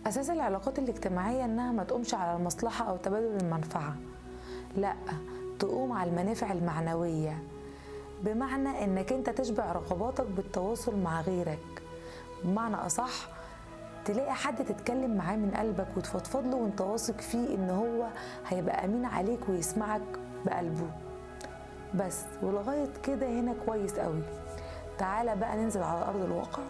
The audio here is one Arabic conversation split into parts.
أساس العلاقات الاجتماعية إنها ما تقومش على المصلحة أو تبادل المنفعة، لأ، تقوم على المنافع المعنوية، بمعنى إنك أنت تشبع رغباتك بالتواصل مع غيرك. بمعنى أصح، تلاقي حد تتكلم معاه من قلبك وتفضفض له وانت واثق فيه إن هو هيبقى أمين عليك ويسمعك بقلبه بس. ولغاية كده هنا كويس قوي. تعالى بقى ننزل على أرض الواقع.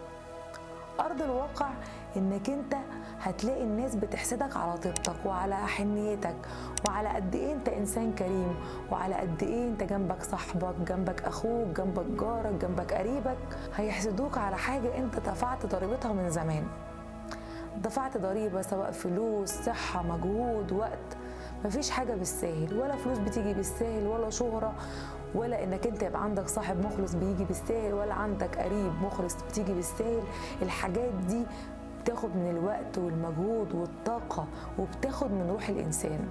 أرض الواقع إنك أنت هتلاقي الناس بتحسدك على طيبتك وعلى حنيتك وعلى قد إيه أنت إنسان كريم، وعلى قد إيه أنت جنبك صاحبك، جنبك أخوك، جنبك جارك، جنبك قريبك. هيحسدوك على حاجة أنت دفعت ضريبتها من زمان، دفعت ضريبة سواء فلوس، صحة، مجهود، وقت. مفيش حاجة بالساهل، ولا فلوس بتيجي بالساهل، ولا شهرة، ولا انك انت يبقى عندك صاحب مخلص بيجي بالساهل، ولا عندك قريب مخلص بتيجي بالساهل. الحاجات دي بتاخد من الوقت والمجهود والطاقة، وبتاخد من روح الإنسان.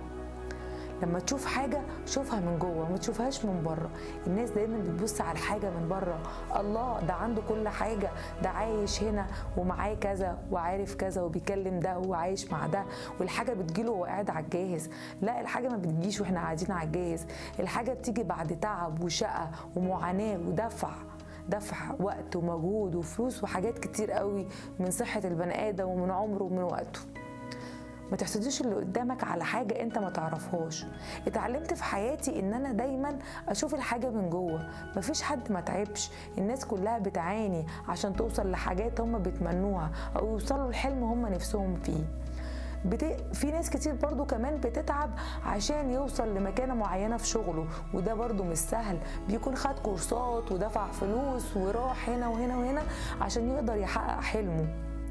لما تشوف حاجة شوفها من جوه، ما تشوفهاش من بره. الناس دايما بتبص على الحاجة من بره، الله ده عنده كل حاجة، ده عايش هنا ومعاه كذا وعارف كذا وبيكلم ده وعايش مع ده، والحاجة بتجيله وهو قاعد على الجاهز. لا، الحاجة ما بتجيش واحنا قاعدين على الجاهز، الحاجة بتيجي بعد تعب وشقة ومعاناة دفع وقت ومجهود وفلوس وحاجات كتير قوي من صحة البني آدم ومن عمره ومن وقته. ما تحسدوش اللي قدامك على حاجة انت ما تعرفهاش. اتعلمت في حياتي ان انا دايما اشوف الحاجة من جوه. مفيش حد ما تعبش، الناس كلها بتعاني عشان توصل لحاجات هم بيتمنوها او يوصلوا لحلم هم نفسهم فيه. في ناس كتير برضو كمان بتتعب عشان يوصل لمكانة معينة في شغله، وده برضو مش سهل. بيكون خد كورسات ودفع فلوس وراح هنا وهنا وهنا عشان يقدر يحقق حلمه.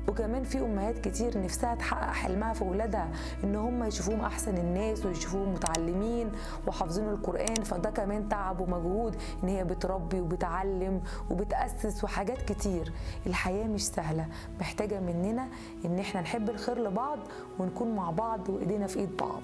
وكمان في امهات كتير نفسها تحقق حلمها في ولادها، ان هم يشوفوهم احسن الناس ويشوفوهم متعلمين وحافظين القرآن. فده كمان تعب ومجهود، ان هي بتربي وبتعلم وبتأسس وحاجات كتير. الحياة مش سهلة، محتاجة مننا ان احنا نحب الخير لبعض ونكون مع بعض وايدينا في ايد بعض.